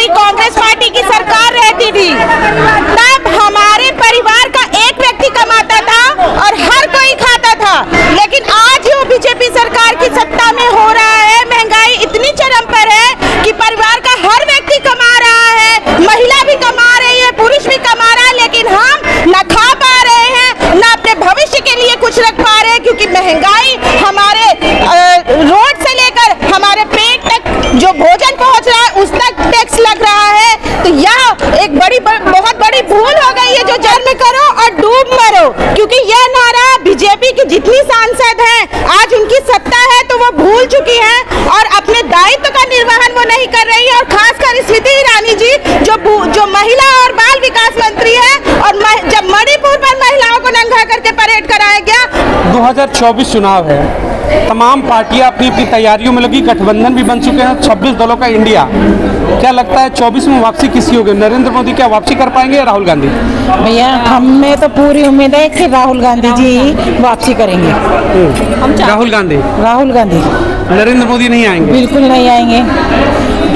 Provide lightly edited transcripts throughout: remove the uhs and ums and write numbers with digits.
हमारी कांग्रेस पार्टी की सरकार रहती थी तब हमारे परिवार का एक व्यक्ति कमाता था और हर कोई खाता था, लेकिन आज जो बीजेपी सरकार की सत्ता में हो रहा है, महंगाई इतनी चरम पर है कि परिवार का हर व्यक्ति कमा रहा है, महिला भी कमा रही है, पुरुष भी कमा रहा है, लेकिन हम न खा पा रहे हैं, न अपने भविष्य के लिए कुछ रख पा रहे हैं, क्योंकि महंगाई हमारे रोड से लेकर हमारे पेट तक जो भोजन पहुंच रहा है उस तक टैक्स लग रहा है। तो यह एक बहुत बड़ी भूल हो गई है जो जन्म करो और डूब मरो, क्योंकि यह नारा बीजेपी की जितनी सांसद हैं आज उनकी सत्ता है तो वो भूल चुकी हैं और अपने दायित्व का निर्वहन वो नहीं कर रही है। और खासकर स्मृति ईरानी जी जो महिला और बाल विकास मंत्री है, और जब मणिपुर पर महिलाओं को नंगा करके परेड कराया गया। 2024 चुनाव है, तमाम पार्टियां अपनी अपनी तैयारियों में लगी, गठबंधन भी बन चुके हैं, 26 दलों का इंडिया। क्या लगता है 24 में वापसी किसकी होगी? नरेंद्र मोदी क्या वापसी कर पाएंगे या राहुल गांधी? भैया हमें तो पूरी उम्मीद है कि राहुल गांधी जी वापसी करेंगे। राहुल गांधी नरेंद्र मोदी नहीं आएंगे? बिल्कुल नहीं आएंगे।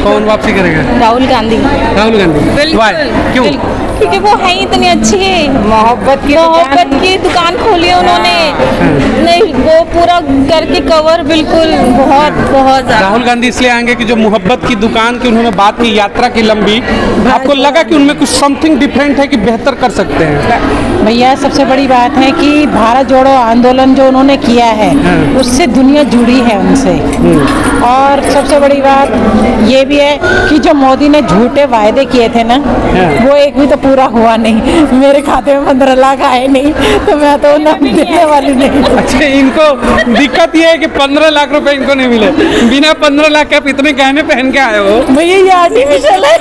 कौन वापसी करेगा? राहुल गांधी। क्यों? क्योंकि वो है इतनी अच्छी, मोहब्बत की दुकान खोली उन्होंने, नहीं वो पूरा करके कवर, बिल्कुल बहुत राहुल गांधी इसलिए आएंगे कि जो मोहब्बत की दुकान की उन्होंने बात की, यात्रा की लंबी, आपको लगा कि उनमें कुछ समथिंग डिफरेंट है कि बेहतर कर सकते हैं? भैया सबसे बड़ी बात है कि भारत जोड़ो आंदोलन जो उन्होंने किया है उससे दुनिया जुड़ी है उनसे। और सबसे बड़ी बात ये भी है कि जो मोदी ने झूठे वायदे किए थे ना, वो एक भी तो पूरा हुआ नहीं। मेरे खाते में 15 लाख आए नहीं तो मैं तो ना देने वाली नहीं। अच्छा, इनको दिक्कत ये है कि 15 लाख रुपए इनको नहीं मिले। बिना 15 लाख के आप इतने गहने पहन के आए हो? भैया ये आर्टिफिशियल है।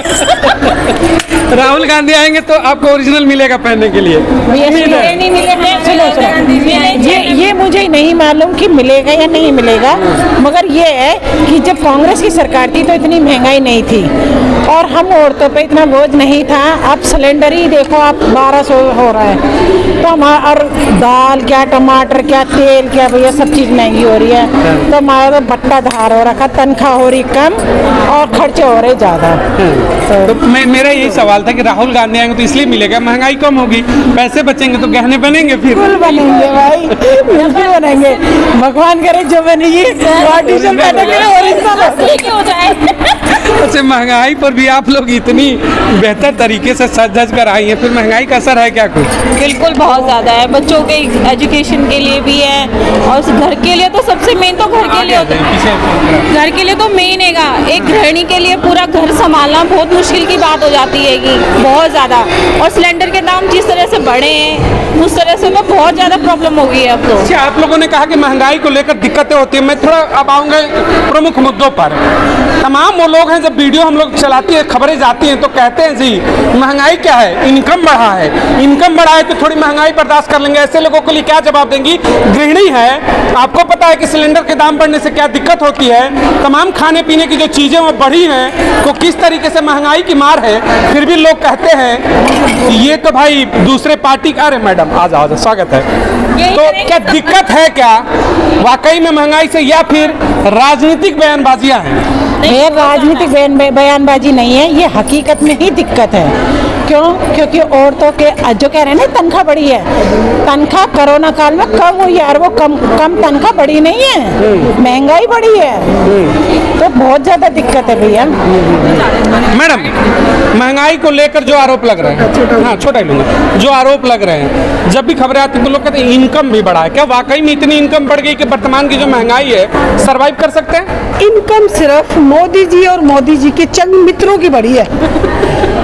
राहुल गांधी आएंगे तो आपको ओरिजिनल मिलेगा पहनने के लिए? नहीं मिलेगा। ये मुझे नहीं मालूम कि मिलेगा या नहीं मिलेगा, मगर ये है कि जब कांग्रेस की सरकार थी तो इतनी महंगाई नहीं थी और हम औरतों पे इतना बोझ नहीं था। अब सिलेंडर ही देखो आप 1200 हो रहा है, तो हमारा और दाल क्या, टमाटर क्या, तेल क्या, भैया सब चीज़ महंगी हो रही है। तो हमारा बट्टा धार हो रखा, तनख्वाह हो रही कम और खर्चे हो रहे ज़्यादा। तो मेरा यही सवाल था कि राहुल गांधी आएंगे तो इसलिए मिलेगा, महंगाई कम होगी, पैसे बचेंगे तो गहने बनेंगे। फिर बिल्कुल बनेंगे भाई, बिल्कुल बनेंगे। भगवान करे जो बनेगी आर्टिफिशियल बनेंगे, ओरिजिनल हो जाए। अच्छा, महंगाई पर भी आप लोग इतनी बेहतर तरीके से सज धज कर आई हैं, फिर महंगाई का असर है क्या कुछ? बिल्कुल बहुत ज़्यादा है, बच्चों के एजुकेशन के लिए भी है और घर के लिए तो सबसे मेन तो घर के लिए होता है। घर के लिए तो मेन हैगा, एक गृहिणी के लिए पूरा घर संभालना बहुत मुश्किल की बात हो जाती है कि बहुत ज़्यादा। और सिलेंडर के दाम जिस तरह से बढ़े हैं उस तरह से बहुत ज़्यादा प्रॉब्लम हो गई है अब तो। अच्छा, आप लोगों ने कहा कि महंगाई को लेकर दिक्कतें होती है। मैं थोड़ा अब आऊँगा प्रमुख मुद्दों पर। तमाम वो लोग हैं, जब वीडियो हम लोग चलाती है, खबरें जाती हैं तो कहते हैं जी महंगाई क्या है, इनकम बढ़ा है, इनकम बढ़ा है तो थोड़ी महंगाई बर्दाश्त कर लेंगे। ऐसे लोगों के लिए क्या जवाब देंगी? गृहिणी है, आपको पता है कि सिलेंडर के दाम बढ़ने से क्या दिक्कत होती है, तमाम खाने पीने की जो चीज़ें वो बढ़ी हैं, तो किस तरीके से महंगाई की मार है। फिर भी लोग कहते हैं ये तो भाई दूसरे पार्टी का। अरे मैडम आ जाओ, स्वागत है। तो क्या दिक्कत है क्या वाकई में महंगाई से, या फिर राजनीतिक बयानबाजियां हैं? ये राजनीतिक बयानबाजी नहीं है, ये हकीकत में ही दिक्कत है। क्यों? क्योंकि औरतों के जो कह रहे हैं ना तनख्वाह बढ़ी है, तनख्वाह कोरोना काल में कम हुई है और वो कम तनख्वाह बढ़ी नहीं है, महंगाई बढ़ी है, तो बहुत ज़्यादा दिक्कत है भैया। मैडम, महंगाई को लेकर जो आरोप लग रहे हैं, हाँ छोटा ही लूँगा, जो आरोप लग रहे हैं, जब भी खबरें आती हैं तो लोग कहते हैं इनकम भी बढ़ा है। क्या वाकई में इतनी इनकम बढ़ गई कि वर्तमान की जो महंगाई है सर्वाइव कर सकते हैं? इनकम सिर्फ मोदी जी और मोदी जी के चंद मित्रों की बढ़ी है,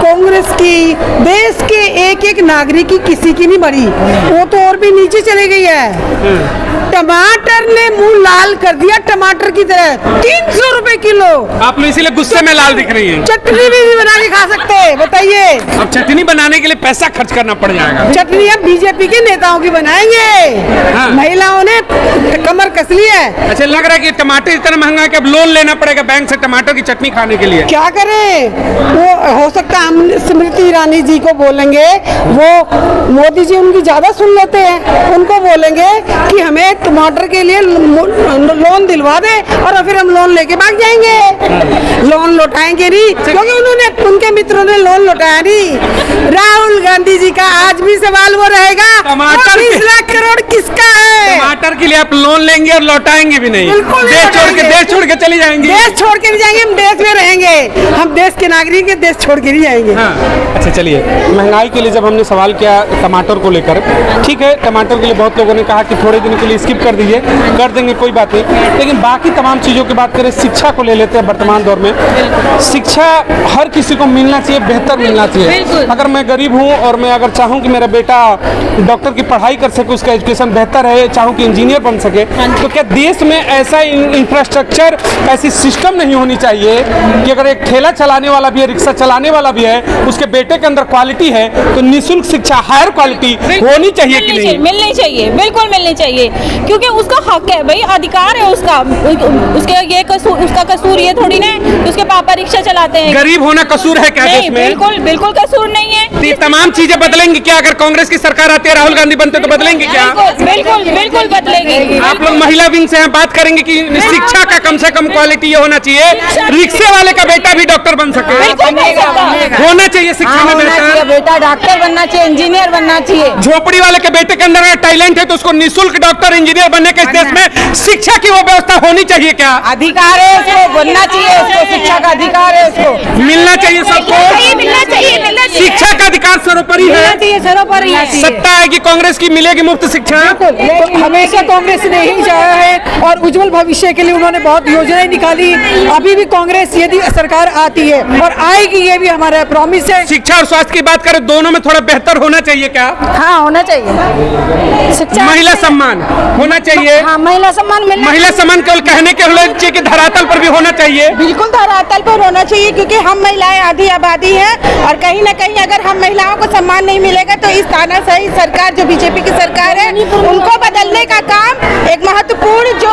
कांग्रेस की, देश के एक एक नागरिक की किसी की नहीं बढ़ी, वो तो और भी नीचे चले गई है। टमाटर ने मुंह लाल कर दिया, टमाटर की तरह 300 रुपए किलो। आप लोग इसीलिए गुस्से में लाल दिख रही हैं। चटनी भी बना के खा सकते हैं, बताइए। अब चटनी बनाने के लिए पैसा खर्च करना पड़ जाएगा। चटनी अब बीजेपी के नेताओं की बनाएंगे, हाँ। महिलाओं ने कमर कस ली है। अच्छा, लग रहा है कि टमाटर इतना महंगा है कि अब लोन लेना पड़ेगा बैंक से टमाटर की चटनी खाने के लिए। क्या करें? वो हो सकता है हम स्मृति ईरानी जी को बोलेंगे, वो मोदी जी उनकी ज्यादा सुन लेते हैं, उनको बोलेंगे कि हमें टमाटर के लिए लोन दिलवा दे और फिर हम लोन लेके भाग जाएंगे। लोन लौटाएंगे नहीं, क्योंकि उन्होंने, उनके मित्रों ने लोन लौटाया नहीं। राहुल गांधी जी का आज भी सवाल वो रहेगा, 20 लाख करोड़ किसका है? टमाटर के लिए आप लोन लेंगे और लौटाएंगे भी नहीं, बिल्कुल देश छोड़ के चली जाएंगे। देश छोड़ के नहीं जाएंगे, हम देश में रहेंगे। हम देश के नागरिक हैं, देश छोड़ के नहीं जाएंगे। हाँ। अच्छा चलिए, महंगाई के लिए जब हमने सवाल किया टमाटर को लेकर, ठीक है, टमाटर के लिए बहुत लोगों ने कहा कि थोड़े दिन के लिए स्किप कर दीजिए, कर देंगे कोई बात नहीं, लेकिन बाकी तमाम चीज़ों की बात करें, शिक्षा को ले लेते हैं। वर्तमान दौर में शिक्षा हर किसी को मिलना चाहिए, बेहतर मिलना चाहिए। अगर मैं गरीब हूँ और मैं अगर चाहूँ कि मेरा बेटा डॉक्टर की पढ़ाई कर सके, उसका एजुकेशन बेहतर है, चाहूँ कि इंजीनियर बन सके, तो क्या देश में ऐसा इंफ्रास्ट्रक्चर, ऐसी सिस्टम नहीं होनी चाहिए कि अगर एक ठेला चलाने वाला भी है, रिक्शा चलाने वाला भी है, उसके बेटे के अंदर क्वालिटी है, तो निःशुल्क शिक्षा, हायर क्वालिटी होनी चाहिए कि नहीं? मिलनी चाहिए, बिल्कुल मिलनी चाहिए, क्योंकि उसका हक है भाई, अधिकार है उसका। उसका कसूर ये थोड़ी ना है उसके पापा रिक्शा चलाते हैं। गरीब होना कसूर है क्या देश में? बिल्कुल कसूर नहीं है। ये तमाम चीजें बदलेंगी क्या अगर कांग्रेस की सरकार आती है, राहुल गांधी बनते तो बदलेंगे क्या? बिल्कुल बदलेगी। आप लोग महिला विंग से बात करेंगे कि शिक्षा का कम से कम क्वालिटी ये होना चाहिए, रिक्शे वाले का बेटा भी डॉक्टर बन सके, होना चाहिए शिक्षा में बेहतर, बेटा डॉक्टर बनना चाहिए, इंजीनियर बनना चाहिए। झोपड़ी वाले के बेटे के अंदर अगर टैलेंट है तो उसको निःशुल्क डॉक्टर इंजीनियर बनने के इस देश में शिक्षा की वो व्यवस्था होनी चाहिए क्या? अधिकार है उसको, बनना चाहिए उसको, शिक्षा का अधिकार है उसको, मिलना चाहिए सबको, मिलना चाहिए। शिक्षा का अधिकार सर्वोपरि है, सर्वोपरि है। सत्ता है कि कांग्रेस की मिलेगी मुफ्त शिक्षा। तो हमेशा कांग्रेस ने ही चाहा है और उज्जवल भविष्य के लिए उन्होंने बहुत योजनाएं निकाली। अभी भी कांग्रेस यदि सरकार आती है और आएगी, ये भी हमारा प्रॉमिस है। शिक्षा और स्वास्थ्य की बात करें, दोनों में थोड़ा बेहतर होना चाहिए क्या? हाँ, होना चाहिए। शिक्षा, महिला सम्मान होना चाहिए। हाँ, महिला सम्मान मिलना, महिला सम्मान केवल कहने के होना चाहिए कि धरातल पर भी होना चाहिए। बिल्कुल धरातल पर होना चाहिए, क्योंकि हम महिलाएं आधी आबादी हैं और कहीं ना कहीं अगर हम महिलाओं को सम्मान नहीं मिलेगा तो इस तानाशाही सरकार जो बीजेपी की सरकार है, उनको बदलने का काम एक महत्वपूर्ण जो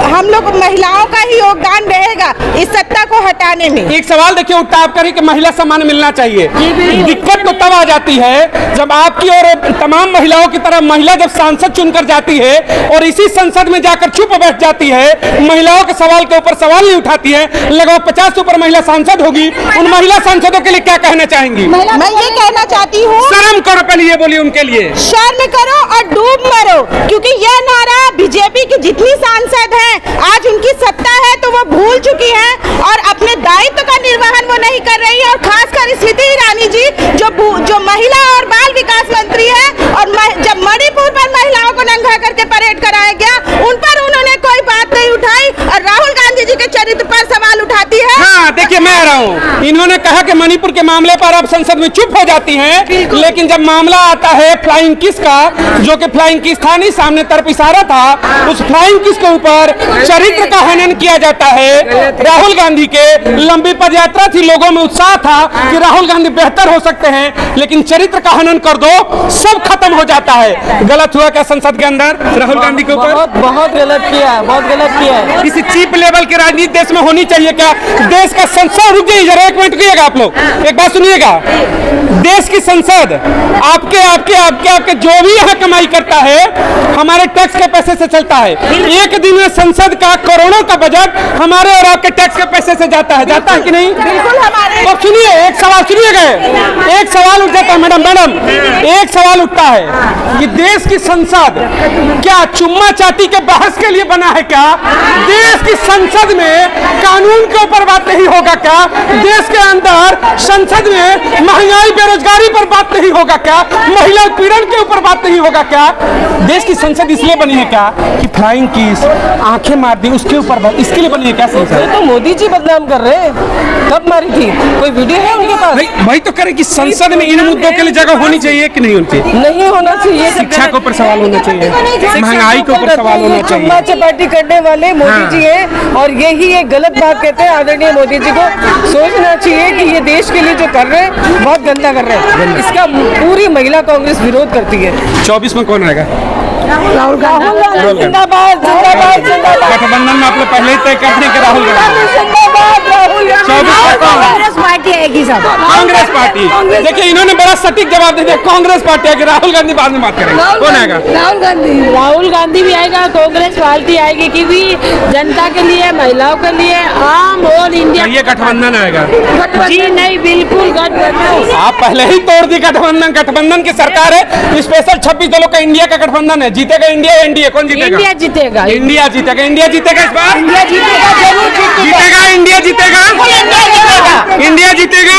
हम लोग महिलाओं का ही योगदान रहेगा इस सत्ता को हटाने में। एक सवाल देखिए उठता आप करें कि महिला सम्मान मिलना चाहिए, दिक्कत तो तब आ जाती है जब आपकी और तमाम महिलाओं की तरह महिला जब सांसद चुनकर जाती है और इसी संसद में जाकर चुप बैठ जाती है, महिलाओं के सवाल के ऊपर सवाल नहीं उठाती है। लगभग 50 से ऊपर महिला सांसद होगी, उन महिला सांसदों के लिए क्या कहना चाहेंगी? मैं ये कहना चाहती हूँ, शर्म करो, पहले ये बोलिए उनके लिए। शर्म करो और डूब मरो, क्योंकि यह नारा बीजेपी की जितनी सांसद हैं आज उनकी सत्ता है तो वो भूल चुकी हैं और अपने दायित्व का निर्वहन वो नहीं कर रही है। और खासकर स्मृति ईरानी जी जो महिला और बाल विकास मंत्री है, और जब मणिपुर पर महिलाओं को नंगा करके परेड कराया गया, उन पर उन्होंने कोई बात नहीं उठाई और राहुल गांधी जी के चरित्र पर सवाल उठाती है। हाँ, देखिए मैं आ रहा हूँ, इन्होंने कहा कि मणिपुर के मामले पर अब संसद में चुप हो जाती हैं, लेकिन जब मामला आता है फ्लाइंग किस का, जो कि फ्लाइंग किस था नहीं, सामने तरफ इशारा था, उस फ्लाइंग किस के ऊपर चरित्र का हनन किया जाता है। राहुल गांधी के लंबी पदयात्रा थी, लोगों में उत्साह था कि राहुल गांधी बेहतर हो सकते हैं, लेकिन चरित्र का हनन कर दो सब खत्म हो जाता है। गलत हुआ क्या संसद के अंदर राहुल गांधी के ऊपर? बहुत गलत किया है, बहुत गलत किया है। किसी चीप लेवल की राजनीति देश में होनी चाहिए क्या? देश का संसद, रुक जाइए जरा, एक मिनट रुकिएगा आप लोग, एक बात सुनिएगा। देश की संसद आपके आपके आपके आपके जो भी यहाँ कमाई करता है हमारे टैक्स के पैसे से चलता है। एक दिन में संसद का करोड़ों का बजट हमारे और आपके टैक्स के पैसे से जाता है कि नहीं? बिल्कुल हमारे। तो सुनिए, एक सवाल सुनिएगा, एक सवाल उठ जाता है मैडम, एक सवाल उठता है कि देश की संसद क्या चुम्मा चाटी के बहस के लिए बना है क्या? देश की संसद में कानून के ऊपर बात नहीं होगा क्या? देश के अंदर संसद में महंगाई बेरोजगारी पर बात नहीं होगा क्या? महिला उत्पीड़न के ऊपर बात नहीं होगा क्या? देश की संसद इसलिए बनी है क्या कि फ्लाइंग किस, आंखें मार दी, उसके ऊपर बात, इसके लिए बनी है क्या संसद? तो मोदी जी बदनाम कर रहे हैं, कब मारी थी? कोई वीडियो है उनके पास? भाई तो करे कि संसद में इन मुद्दों के लिए जगह होनी चाहिए कि नहीं होनी चाहिए? नहीं होना चाहिए। शिक्षा के ऊपर सवाल होना चाहिए, महंगाई के ऊपर सवाल होना चाहिए। चुम्मा चपाटी करने वाले मोदी जी हैं और यही एक गलत बात कहते हैं। आदरणीय मोदी जी को सोचना चाहिए कि ये देश के लिए जो कर रहे हैं बहुत गंदा कर रहे हैं। इसका पूरी महिला कांग्रेस विरोध करती है। 24 में कौन आएगा? राहुल गांधी जिंदाबाद जिंदाबाद जिंदाबाद। गठबंधन में आपने पहले ही तय कर दी कि राहुल गांधी जिंदाबाद राहुल गांधी। 24 का कांग्रेस पार्टी आएगी सब। कांग्रेस पार्टी। देखिए इन्होंने बड़ा सटीक जवाब दे दिया, कांग्रेस पार्टी आएगी, राहुल गांधी बाद में बात करेंगे। कौन आएगा? राहुल गांधी भी आएगा, कांग्रेस पार्टी आएगी, क्योंकि जनता के लिए, महिलाओं के लिए, आम ऑल इंडिया। ये गठबंधन आएगा? जी नहीं, बिल्कुल गठबंधन। आप पहले ही तोड़ दी गठबंधन। गठबंधन की सरकार है, स्पेशल 26 दलों का इंडिया का गठबंधन है। जीतेगा इंडिया या एनडीए? कौन जीतेगा? इंडिया जीतेगा। इंडिया जीतेगा। इंडिया जीतेगा इस बार? इंडिया जीतेगा, जरूर जीतेगा। इंडिया जीतेगा। इंडिया जीतेगा।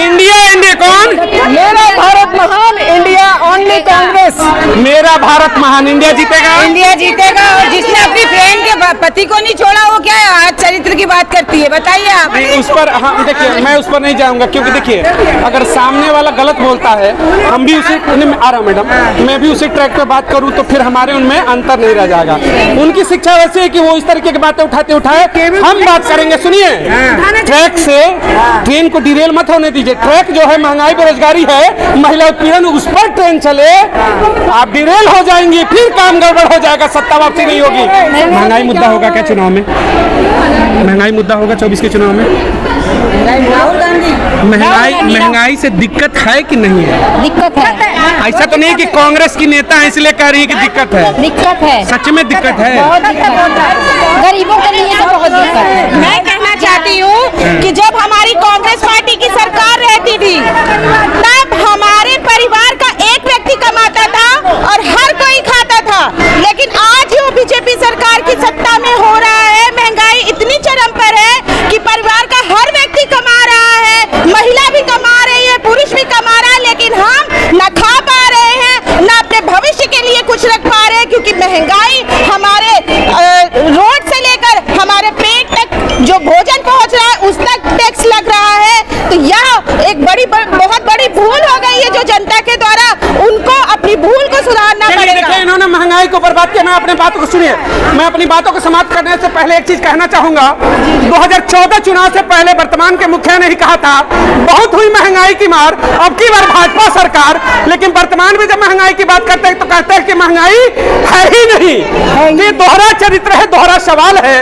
इंडिया इंडिया कौन? मेरा भारत महान, इंडिया ओनली कांग्रेस। मेरा भारत महान, इंडिया जीतेगा। इंडिया जीतेगा। और जिसने अपनी फ्रेंड के पति को नहीं छोड़ा वो क्या है, आज चरित्र की बात करती है, बताइए आप। नहीं, उस पर हाँ देखिए, मैं उस पर नहीं जाऊंगा, क्योंकि देखिए अगर सामने वाला गलत बोलता है, हम भी उसी आ रहा मैडम, मैं भी उसी ट्रैक पे बात करूं तो फिर हमारे उनमें अंतर नहीं रह जाएगा। उनकी शिक्षा वैसे है कि वो इस तरीके की बातें उठाते हम बात करेंगे। सुनिए, ट्रैक से ट्रेन को डिरेल मत होने दीजिए। ट्रैक जो है महंगाई बेरोजगारी है, महिला उत्पीड़न, उस पर ट्रेन चले, आप डिरेल हो जाएंगे, फिर काम गड़बड़ हो जाएगा, सत्ता वापसी नहीं होगी। महंगाई मुद्दा होगा क्या चुनाव में? महंगाई मुद्दा होगा 24 के चुनाव में? राहुल गांधी। महंगाई से दिक्कत है कि नहीं है? दिक्कत है। ऐसा तो नहीं कि कांग्रेस की नेता है इसलिए कह रही है कि दिक्कत है। दिक्कत है, सच में दिक्कत है। गरीबों के लिए तो बहुत दिक्कत है। मैं कहना चाहती हूँ कि जब हमारी कांग्रेस पार्टी की सरकार रहती थी, तब हमारे परिवार का एक व्यक्ति कमाता था और हर कोई खाता था। लेकिन आज जो बीजेपी सरकार की सत्ता में हो रहा है, महंगाई इतनी चरम पर है कि परिवार का हर व्यक्ति कमा रहा है, महिला भी कमा रही है, पुरुष भी कमा रहा है, लेकिन हम न खा पा रहे हैं, न अपने भविष्य के लिए कुछ रख पा रहे हैं, क्योंकि महंगाई हमारे रोड से लेकर हमारे पेट तक जो भोजन पहुंच रहा है उस तक टैक्स लग रहा है। तो यह एक बहुत बड़ी भूल हो गई है जो जनता के द्वारा, उनको अपनी भूल को सुधारना पड़ेगा। देखिए इन्होंने महंगाई को बर्बाद किया। मैं अपनी बातों को सुनिए, मैं अपनी बातों को समाप्त करने से पहले एक चीज कहना चाहूंगा। 2014 चुनाव से पहले वर्तमान के मुखिया ने ही कहा था बहुत हुई महंगाई की मार, अब की बार भाजपा सरकार। लेकिन वर्तमान में जब महंगाई की बात करते हैं तो कहते हैं कि महंगाई है ही नहीं। ये दोहरा चरित्र है, दोहरा सवाल है।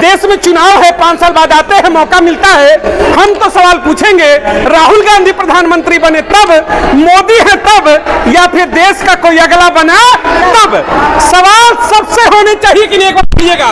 देश में चुनाव है, 5 साल बाद आते हैं, मौका मिलता है, हम तो सवाल पूछेंगे राहुल गांधी प्रधानमंत्री बने तब, मोदी है तब, या फिर देश का कोई अगला बना तब। सवाल सबसे होने चाहिए कि नहीं, एक बार कहिएगा।